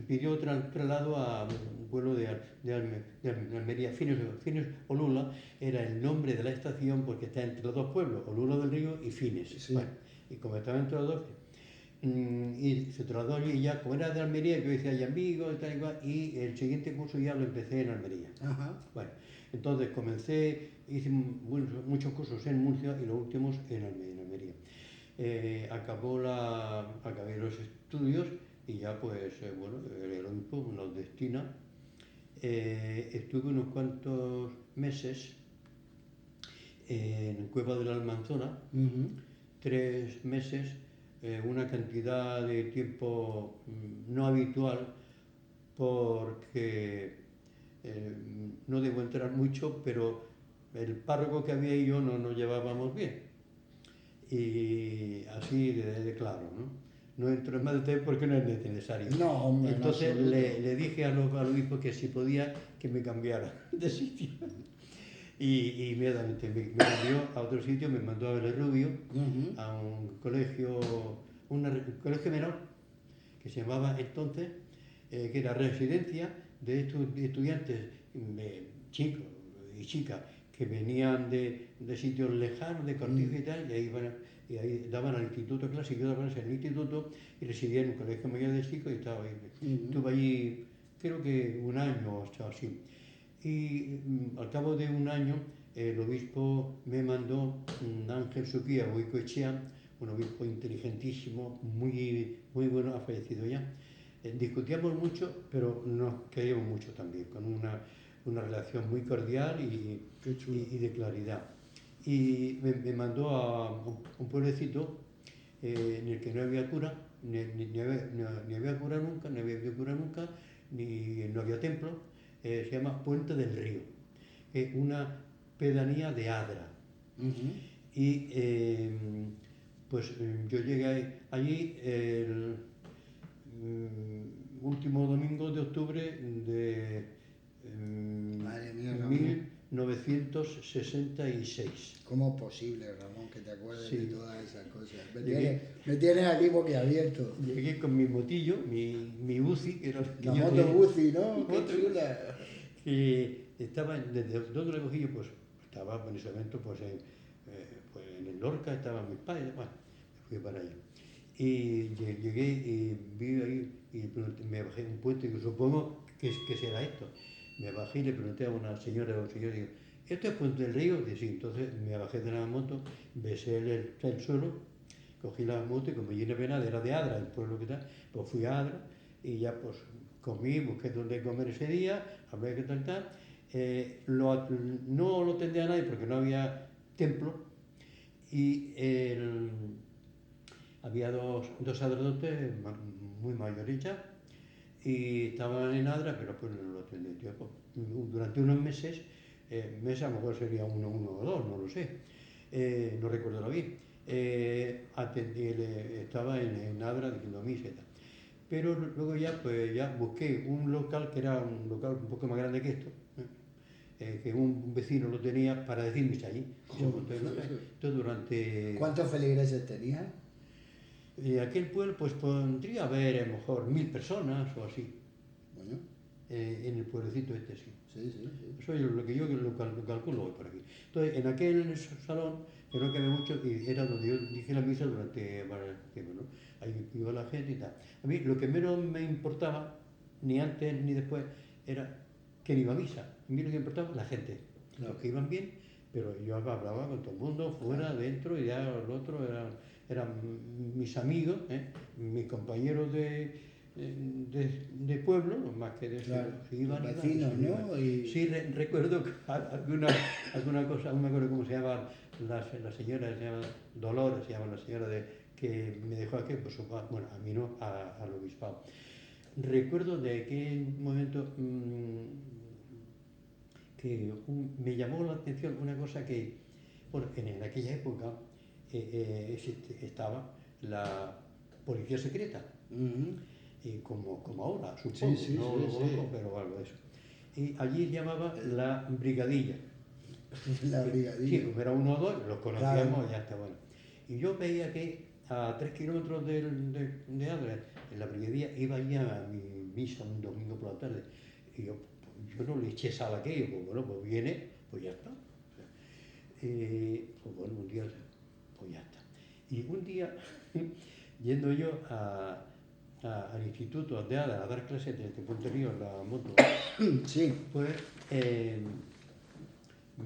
pidió traslado a un pueblo de Almería. Fines Olula era el nombre de la estación porque está entre los dos pueblos, Olula del Río y Fines. Sí. Bueno, y como estaba entre los dos, y se trasladó allí y ya, como era de Almería, yo decía ya amigos y tal y cual, y el siguiente curso ya lo empecé en Almería. Ajá. Bueno, entonces hice muchos cursos en Murcia y los últimos en Almería. Acabé los estudios y ya pues, bueno, el obispo nos destina. Estuve unos cuantos meses en Cueva de la Almanzora, 3 meses, una cantidad de tiempo no habitual porque no debo entrar mucho, pero el párroco que había y yo no nos llevábamos bien. Y así de claro, ¿no? No entro en más detalles porque no es necesario. No, hombre, entonces no, le dije al obispo que si podía que me cambiara de sitio. Y inmediatamente me cambió a otro sitio, me mandó a Rubio, a un colegio menor, que se llamaba entonces, que era residencia de estudiantes chicos y chicas que venían de sitios lejanos, de Cortijo y tal, y ahí daban al instituto clásico, yo daba clases en el instituto y residía en un colegio mayor de chicos y estaba ahí. Estuve allí creo que un año o así. Y al cabo de un año el obispo me mandó Ángel Suquía Goicoechea, un obispo inteligentísimo, muy bueno, ha fallecido ya. Discutíamos mucho, pero nos queríamos mucho también, con una relación muy cordial y de claridad. Y me mandó a un pueblecito en el que no había cura, ni había cura nunca, ni no había templo. Se llama Puente del Río, una pedanía de Adra. Y pues yo llegué allí el último domingo de octubre de 1966. ¿Cómo es posible, Ramón, que te acuerdes de todas esas cosas? Me tienes aquí boquiabierto. Llegué con mi motillo, mi UCI, que era la moto UCI, ¿no? ¡Qué chula! Que estaba, ¿desde dónde lo cogí yo? Pues estaba en ese momento pues en el Lorca, estaban mis padres, bueno, fui para allá. Y llegué y vi ahí y me bajé en un puente y supongo que será esto. Me bajé y le pregunté a una señora o un señor, digo, ¿esto es Puente del Río? Y sí, entonces me bajé de la moto, besé el suelo, cogí la moto y como llena pena, era de Adra, el pueblo que está, pues fui a Adra y ya pues comí, busqué dónde comer ese día, hablé que tal. No lo atendía a nadie porque no había templo y había dos sacerdotes muy mayores ya y estaban en Adra, pero pues no lo atendí. Durante unos meses, a lo mejor sería uno o dos, no lo sé, no recuerdo bien, estaba en Adra diciendo misa y tal. Pero luego ya busqué un local que era un local un poco más grande que esto, que un vecino lo tenía para decir misa allí. Entonces durante... ¿Cuántos feligreses tenían? Aquel pueblo pues podría haber a lo mejor 1000 personas o así. Bueno. en el pueblecito este, sí. Sí, sí, sí. Eso es lo que yo lo calculo hoy por aquí. Entonces, en aquel salón, que no quedé mucho, y era donde yo dije la misa durante varios tiempos, ¿no? Ahí iba la gente y tal. A mí lo que menos me importaba, ni antes ni después, era que iba a misa. A mí lo que me importaba la gente, Claro. los que iban bien, pero yo hablaba con todo el mundo, fuera, Claro. dentro, y ya los otros eran mis amigos, mis compañeros de pueblo, no más que de eso, Claro. si iban, Los iban, y vecinos, si no iban. ¿no? Y... Sí, recuerdo que alguna cosa, no me acuerdo cómo se llama la señora, se llama Dolores, se llama la señora que me dejó aquí, pues, bueno, a mí no, al obispado. Recuerdo de aquel momento que me llamó la atención una cosa que, bueno, en aquella época estaba la policía secreta, Ujú. y como ahora, Sí, supongo, sí, no sí, lo conozco, sí. pero algo de eso. Y allí llamaba la brigadilla. La Sí, brigadilla. pues era uno o dos, los Claro. conocíamos y ya está bueno. Y yo veía que a 3 kilómetros de Adler, en la brigadilla, iba allí a mi misa un domingo por la tarde. Y yo no le eché sal a aquello, pues bueno, pues viene, pues ya está. O sea, pues bueno, un día, pues ya está. Y un día, yendo yo al instituto de Adler a dar clases desde Puente Río en la moto, Sí. pues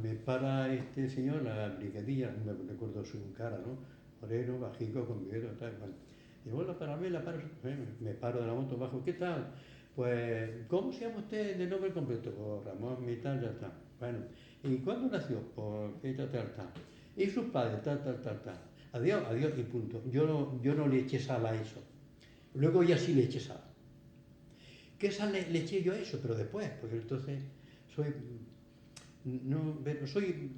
me para este señor, la brigadilla, no me recuerdo su cara, ¿no? Moreno, bajico, con bigote, tal, bueno. Y bueno, para mí, me paro de la moto, bajo, ¿qué tal? Pues, ¿cómo se llama usted de nombre completo? Pues Ramón, mi tal, ya está. Bueno, ¿y cuándo nació? Pues, ¿qué tal, tal, tal? ¿Y sus padres? Tal, tal, tal, tal. Adiós, adiós, y punto. Yo no le eché sal a eso. Luego ya sí le eché sal. ¿Qué sal le eché yo a eso? Pero después, porque entonces soy no, soy,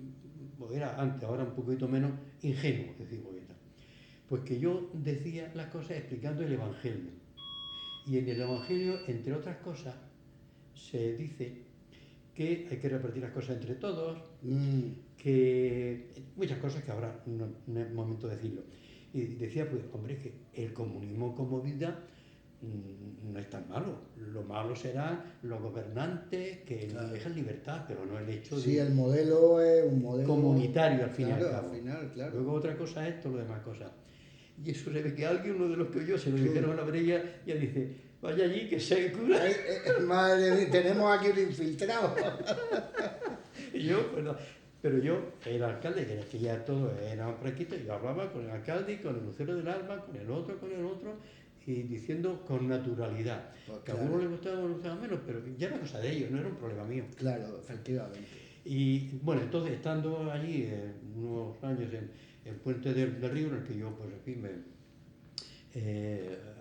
era antes, ahora un poquito menos, ingenuo, decimos ahorita. Pues que yo decía las cosas explicando el Evangelio. Y en el Evangelio, entre otras cosas, se dice que hay que repartir las cosas entre todos, Mm. que muchas cosas que ahora no es momento de decirlo. Y decía, pues, hombre, que el comunismo como vida no es tan malo. Lo malo serán los gobernantes que no Claro. dejan libertad, pero no el hecho Sí, de el modelo es un modelo... comunitario al fin y al Claro, al cabo. final, claro. Luego otra cosa es todo lo demás cosas. Y eso se ve que alguien, uno de los que oyó, se lo Tú. dijeron a la brella, ya dice, vaya allí que se cura. Ay, madre mía, tenemos aquí un infiltrado. Y yo, pues, no. Pero yo, el alcalde, que ya todo era franquista, yo hablaba con el alcalde y con el lucero del alma, con el otro, y diciendo con naturalidad. Pues Que a algunos claro, les gustaba o les gustaba menos, pero ya era cosa de ellos, no era un problema mío. claro, efectivamente. Y bueno, entonces estando allí unos años en Puente del Río, en el que yo, pues en fin,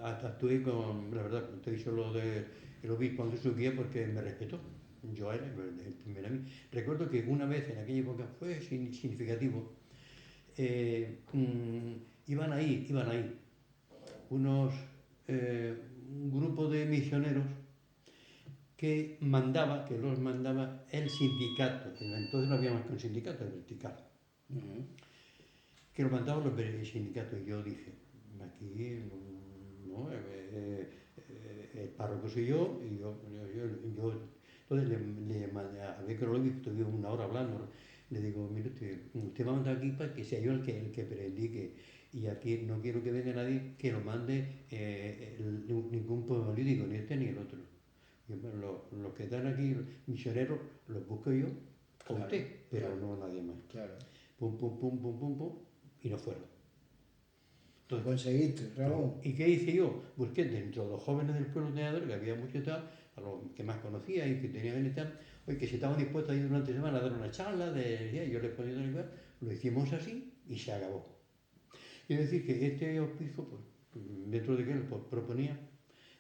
actué con, la verdad, te he dicho lo del obispo Andrés Uguía porque me respetó. Yo a él, él también a mí. Recuerdo que una vez en aquella época fue significativo. Iban ahí unos, un grupo de misioneros que los mandaba el sindicato, que entonces no había más que un sindicato, el vertical, Ujú. que lo mandaban los sindicatos. Y yo dije, aquí no, el párroco soy yo, y entonces le mandé, a ver que lo he visto, estuve una hora hablando, le digo, mire, usted va a mandar aquí para que sea yo el que predique, y aquí no quiero que venga nadie que lo mande ningún político, ni este ni el otro. Yo, bueno, los que están aquí, misioneros, los busco yo, o Claro, usted, pero claro, no nadie más. claro. Pum, pum, pum, pum, pum, pum, y no fueron. Lo Entonces, conseguiste, claro, Ramón. ¿y qué hice yo? Busqué dentro de los jóvenes del pueblo de Adler, que había mucho tal, a los que más conocía y que tenían y tal, oye, que si estaban dispuestos a ir durante la semana a dar una charla, yo les ponía tal y cual, lo hicimos así y se acabó. Quiero decir que este hospicio, pues, dentro de que él pues, proponía,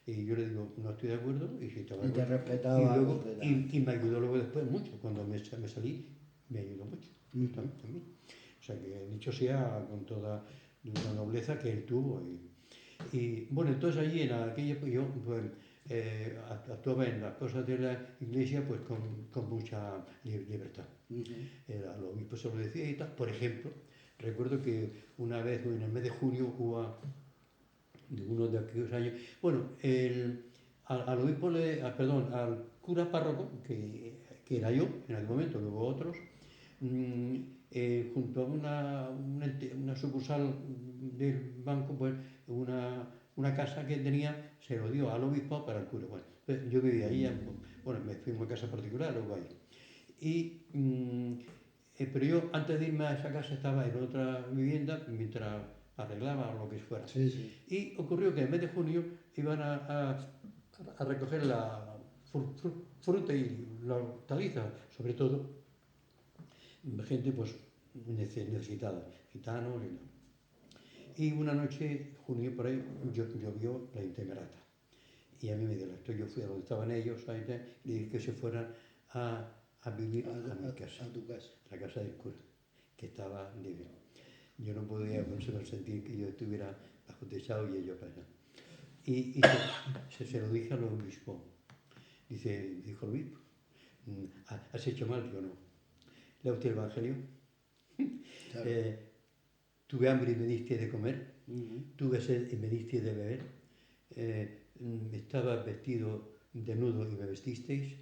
y yo le digo, no estoy de acuerdo, y si estaba de Y te acuerdo. Y respetaba luego, completamente. y me ayudó luego después mucho, cuando me salí, me ayudó mucho, Ujú. también. O sea que dicho sea con toda la nobleza que él tuvo. Y bueno, entonces allí en aquella, pues yo pues, actuaba en las cosas de la iglesia pues con mucha libertad. Ujú. Al obispo se lo decía y tal. Por ejemplo, recuerdo que una vez en el mes de junio hubo de uno de aquellos años. Bueno, al obispo, perdón, al cura párroco, que era yo en aquel momento, luego otros, mm, junto a una sucursal del banco, pues una casa que tenía, se lo dio al obispo para el cura. Bueno, entonces yo vivía ahí, bueno, me fui a una casa particular, luego ahí. Y, pero yo antes de irme a esa casa estaba en otra vivienda mientras arreglaba o lo que fuera. Sí, sí. Y ocurrió que en el mes de junio iban a recoger la fruta y la hortaliza, sobre todo gente pues necesitada, gitanos y no. Y una noche, junio por ahí, llovió la integrata. Y a mí me dio esto. Yo fui a donde estaban ellos, y le dije que se fueran a vivir a mi casa, A tu casa. la casa del cura, que estaba libre. Yo no podía sentir que yo estuviera bajo techado y ellos para allá. Y se lo dije al obispo. Dijo el obispo, ¿has hecho mal? Yo no. ¿Lea usted el Evangelio? Claro. Tuve hambre y me diste de comer, tuve sed y me diste de beber, estaba vestido desnudo y me vestisteis,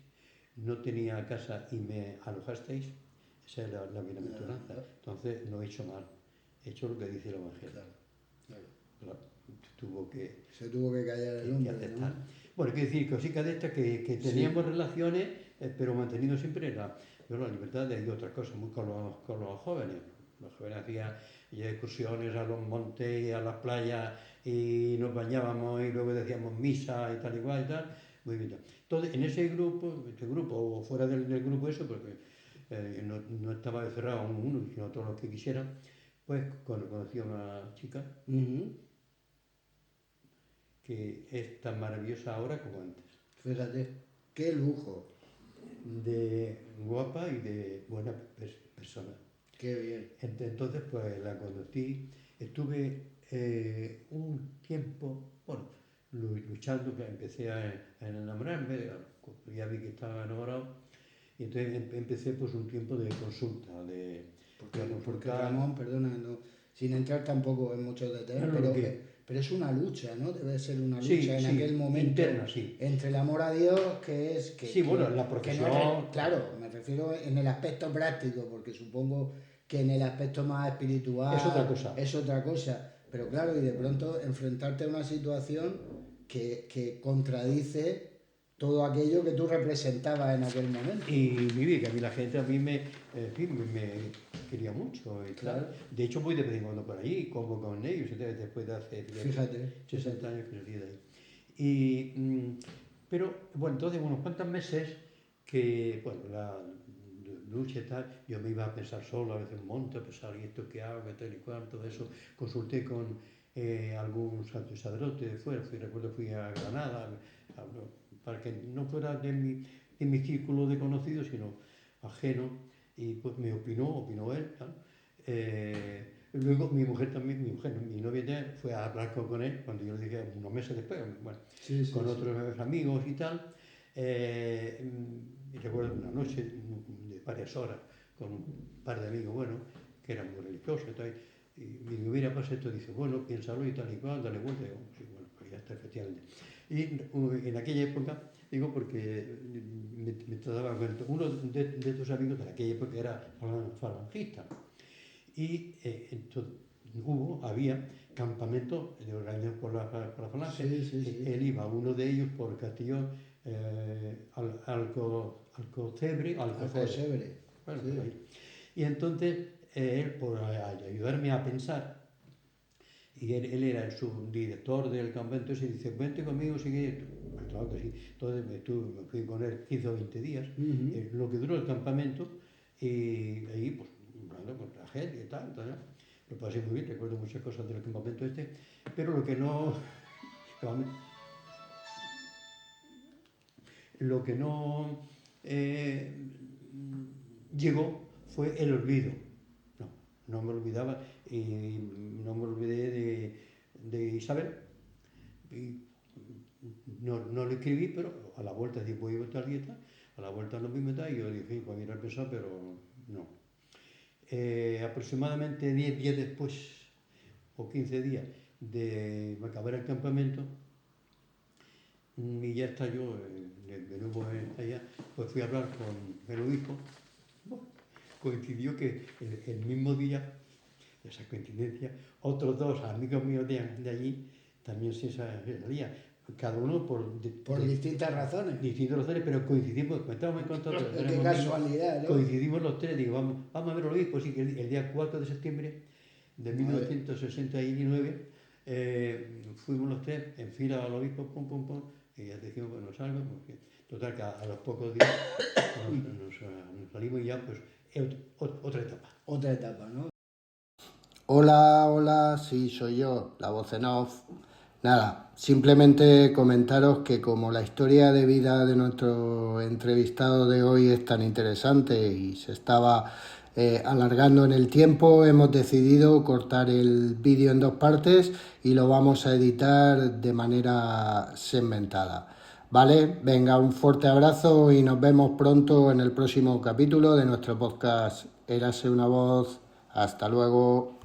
no tenía casa y me alojasteis. Esa es la bienaventuranza. Entonces no he hecho mal, he hecho lo que dice el Evangelio. Claro. Claro, se tuvo que callar el hombre, aceptar. ¿no? Bueno, quiero decir, cositas de estas que teníamos relaciones, pero manteniendo siempre la libertad de otras cosas, muy con los jóvenes. Los jóvenes hacían excursiones a los montes y a las playas y nos bañábamos y luego decíamos misa y tal y tal. Muy bien. Entonces, en este grupo o fuera del grupo eso, porque no estaba cerrado uno, sino todos los que quisieran, pues cuando conocí a una chica que es tan maravillosa ahora como antes. Fíjate, qué lujo. De guapa y de buena persona. Qué bien. Entonces, pues la conocí, estuve un tiempo, bueno, luchando, que empecé a enamorarme, ya vi que estaba enamorado, y entonces empecé pues un tiempo de consulta, porque Ramón, perdona, no, sin entrar tampoco en muchos detalles, pero es una lucha, ¿no? Debe ser una lucha en aquel momento interna, sí. Entre el amor a Dios, que es... bueno, la profesión... claro, me refiero en el aspecto práctico, porque supongo que en el aspecto más espiritual... Es otra cosa. Pero claro, y de pronto enfrentarte a una situación que contradice todo aquello que tú representabas en aquel momento. Y viví, que a mí la gente me quería mucho. Claro. De hecho, voy de vez en cuando por allí, como con ellos, después de hace 60 años que salí de ahí. Pero, bueno, entonces, unos cuantos meses que, bueno, la lucha y tal, yo me iba a pensar solo, a veces un monte, a pensar, ¿y esto qué hago? Tal y cual, todo eso. Consulté con algún sacerdote de fuera, recuerdo fui a Granada, para que no fuera de mi círculo de conocidos, sino ajeno, y pues me opinó él. Luego mi novia fue a hablar con él, cuando yo le dije unos meses después, bueno, con otros amigos y tal. Y recuerdo una noche de varias horas con un par de amigos, bueno, que eran muy religiosos y tal, y me digo, mira, pasa esto, dice, bueno, piénsalo y tal y cual, dale vuelta, y digo, sí, bueno, pues ya está, efectivamente. Y en aquella época, digo, porque me daba cuenta, uno de estos amigos de aquella época era falangista, y entonces había campamentos organizados por la falange. Él iba, uno de ellos por Castellón, Alcocebre. Bueno, ahí. Y entonces él, por ayudarme a pensar, y él era el subdirector del campamento ese, y dice, vente conmigo, sigue. Claro que sí. Entonces me fui con él 15 o 20 días, lo que duró el campamento, y ahí, pues, hablando con la gente y tal, lo pasé muy bien, recuerdo muchas cosas del campamento pero lo que no llegó fue el olvido. No me olvidaba, y no me olvidé de Isabel. Y no le escribí, pero a la vuelta dije, voy a ir a tal dieta, a la vuelta lo mismo y yo dije, voy a ir a pensar, pero no. Aproximadamente 10 días después, o 15 días de acabar el campamento, Y ya está yo, de nuevo allá, pues fui a hablar con el obispo. Bueno, coincidió que el mismo día, esa coincidencia, otros dos amigos míos de allí también se salían, cada uno Por distintas razones. distintas razones, pero coincidimos, estábamos en contacto. Qué casualidad, ¿no? Coincidimos los tres, digo, vamos a ver al obispo, sí, que el día 4 de septiembre de 1969 fuimos los tres en fila al obispo, pum, pum, pum, y ya decimos, bueno, salgo, porque total que a los pocos días nos salimos y ya, pues, otra etapa. Otra etapa, ¿no? Hola, hola, sí, soy yo, la voz en off. Nada, simplemente comentaros que como la historia de vida de nuestro entrevistado de hoy es tan interesante y se estaba alargando en el tiempo, hemos decidido cortar el vídeo en 2 partes y lo vamos a editar de manera segmentada. Vale, venga, un fuerte abrazo y nos vemos pronto en el próximo capítulo de nuestro podcast Érase una voz. Hasta luego.